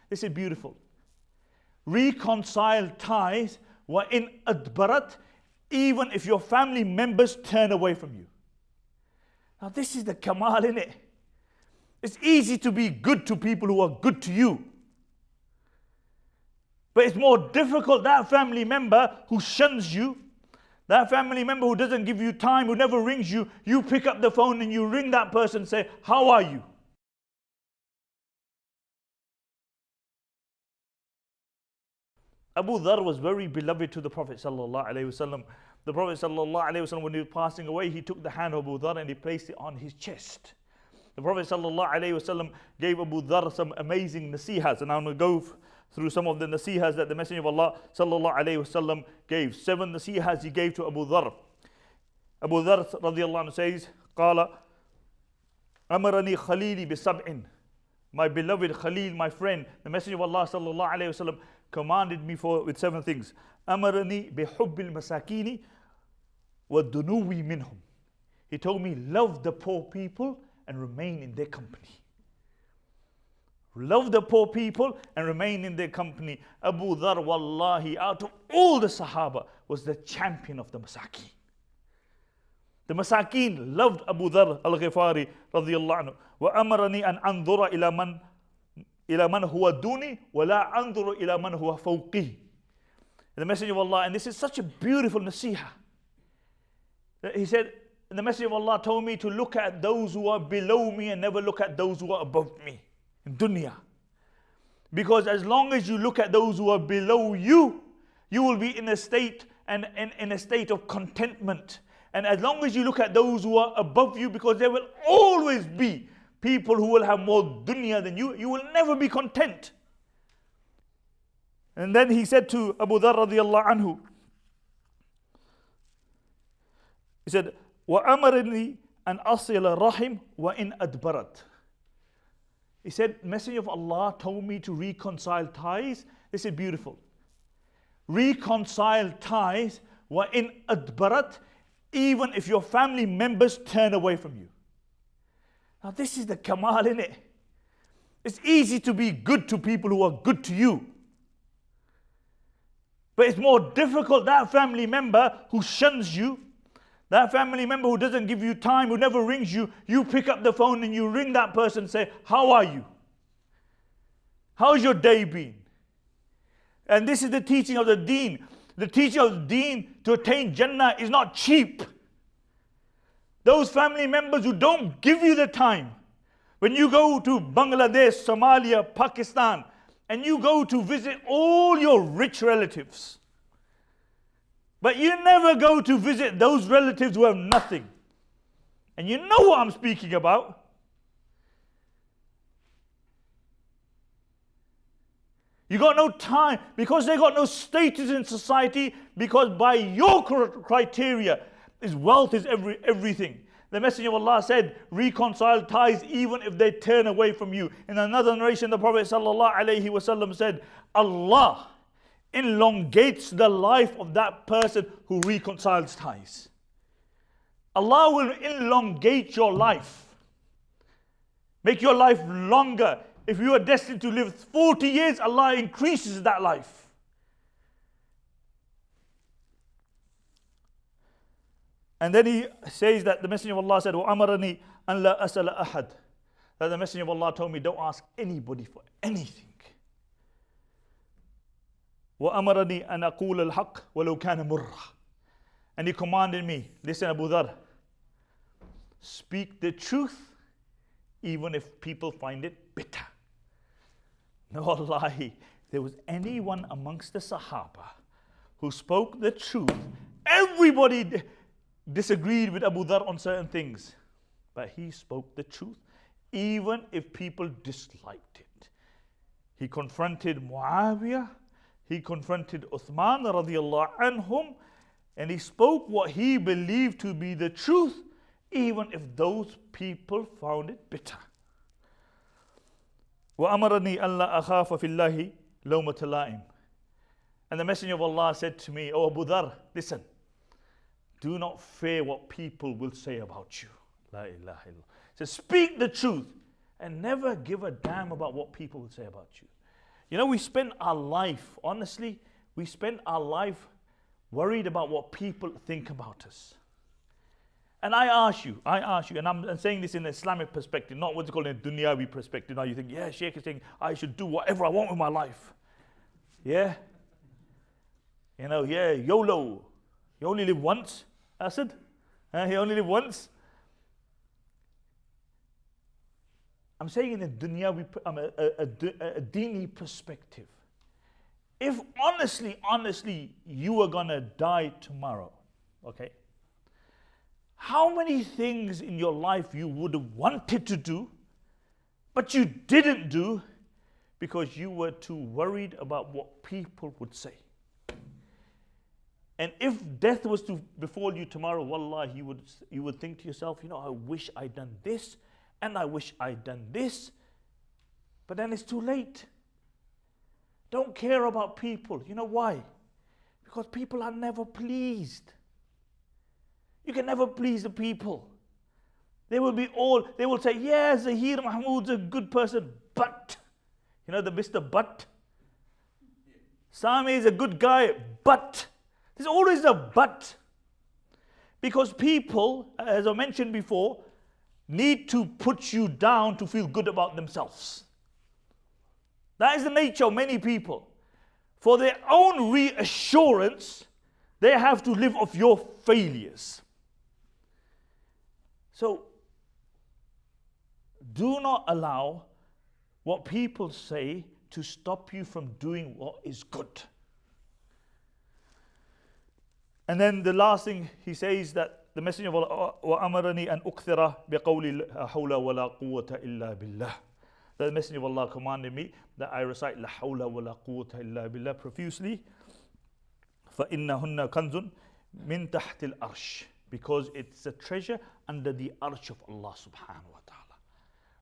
This is beautiful. Reconcile ties wa in adbarat, even if your family members turn away from you. Now this is the kamal, innit? It's easy to be good to people who are good to you. But it's more difficult, that family member who shuns you, that family member who doesn't give you time, who never rings you, you pick up the phone and you ring that person and say, how are you? Abu Dharr was very beloved to the Prophet ﷺ. The Prophet ﷺ, when he was passing away, he took the hand of Abu Dharr and he placed it on his chest. The Prophet ﷺ gave Abu Dharr some amazing nasihas, and I'm going to go through some of the nasihas that the Messenger of Allah ﷺ gave. 7 nasihas he gave to Abu Dharr. Abu Dharr radiallahu anhu says, قال أمرني خليلي بسبع. My beloved Khalil, my friend, the Messenger of Allah ﷺ commanded me with 7 things. أمرني بحب المساكين والدنو منهم. He told me, love the poor people and remain in their company. Love the poor people and remain in their company. Abu Dharr, wallahi, out of all the Sahaba, was the champion of the Masakeen. The Masakeen loved Abu Dharr al-Ghifari radiyallahu anhu. وَأَمَرَنِي أَنْ أَنظُرَ إِلَى مَنْ هُوَ دُونِي وَلَا أَنظُرُ إِلَى مَنْ هُوَ فَوْقِي. The Messenger of Allah, and this is such a beautiful nasihah. He said, the Messenger of Allah told me to look at those who are below me and never look at those who are above me in dunya. Because as long as you look at those who are below you, you will be in a state and in a state of contentment. And as long as you look at those who are above you, because there will always be people who will have more dunya than you, you will never be content. And then he said to Abu Dharr radiyallahu anhu, he said, وَأَمَرَنِي أَنْ أَصِلَ رَحِمْ وَإِنْ أَدْبَرَتْ. He said, Messenger of Allah told me to reconcile ties. This is beautiful. Reconcile ties وَإِنْ أَدْبَرَتْ, even if your family members turn away from you. Now this is the kamal, innit? It's easy to be good to people who are good to you. But it's more difficult, that family member who shuns you, that family member who doesn't give you time, who never rings you, you pick up the phone and you ring that person and say, how are you? How's your day been? And this is the teaching of the deen. The teaching of the deen to attain Jannah is not cheap. Those family members who don't give you the time. When you go to Bangladesh, Somalia, Pakistan, and you go to visit all your rich relatives, but you never go to visit those relatives who have nothing. And you know what I'm speaking about. You got no time because they got no status in society, because by your criteria wealth is everything. The Messenger of Allah said, reconcile ties even if they turn away from you. In another narration, the Prophet ﷺ said, Allah elongates the life of that person who reconciles ties. Allah will elongate your life. Make your life longer. If you are destined to live 40 years, Allah increases that life. And then he says that the Messenger of Allah said, وَأَمَرَنِي أَنْ لَا أَسَلَ أَحَدٍ. That the Messenger of Allah told me, don't ask anybody for anything. وَأَمَرَنِي أَنْ أَقُولَ الْحَقِّ وَلَوْ كَانَ مُرًّا. And he commanded me, listen Abu Dharr, speak the truth even if people find it bitter. No, wallahi, there was anyone amongst the Sahaba who spoke the truth, everybody disagreed with Abu Dharr on certain things, but he spoke the truth even if people disliked it. He confronted Muawiyah, he confronted Uthman radiyallahu anhum, and he spoke what he believed to be the truth even if those people found it bitter. وَأَمَرَنِي أَلَّا أَخَافَ فِي اللَّهِ لَوْمَةَ لَائِمٍ. And the Messenger of Allah said to me, oh Abu Dharr, listen, do not fear what people will say about you. La ilaha illallah. So speak the truth and never give a damn about what people will say about you. You know, we spend our life, honestly, we spend our life worried about what people think about us. And I ask you, and I'm saying this in an Islamic perspective, not what's called a dunyawi perspective. Now you think, yeah, Shaykh is saying I should do whatever I want with my life. Yeah? You know, yeah, YOLO. You only live once, Asad. You only live once. I'm saying in a dunyawi, a dini perspective. If honestly, you were going to die tomorrow, okay? How many things in your life you would have wanted to do, but you didn't do because you were too worried about what people would say? And if death was to befall you tomorrow, wallah, you would think to yourself, you know, I wish I'd done this, and I wish I'd done this, but then it's too late. Don't care about people. You know why? Because people are never pleased. You can never please the people. They will say, yeah, Zahir Mahmood's a good person, but, you know the Mr. But? Sami is a good guy, but. There's always a but. Because people, as I mentioned before, need to put you down to feel good about themselves. That is the nature of many people. For their own reassurance, they have to live off your failures. So, do not allow what people say to stop you from doing what is good. And then the last thing he says, that the Messenger of Allah, وَأَمَرَنِي أَنْ أُكْثِرَ بِقَوْلِ لَا حَوْلَ وَلَا قُوَّةَ إِلَّا بِاللَّهِ. The Messenger of Allah commanded me that I recite لَا حَوْلَ وَلَا قُوَّةَ إِلَّا بِاللَّهِ profusely. فَإِنَّهُنَّ كَنْزٌ مِنْ تَحْتِ الْأَرْشِ, because it's a treasure under the arsh of Allah subhanahu wa ta'ala.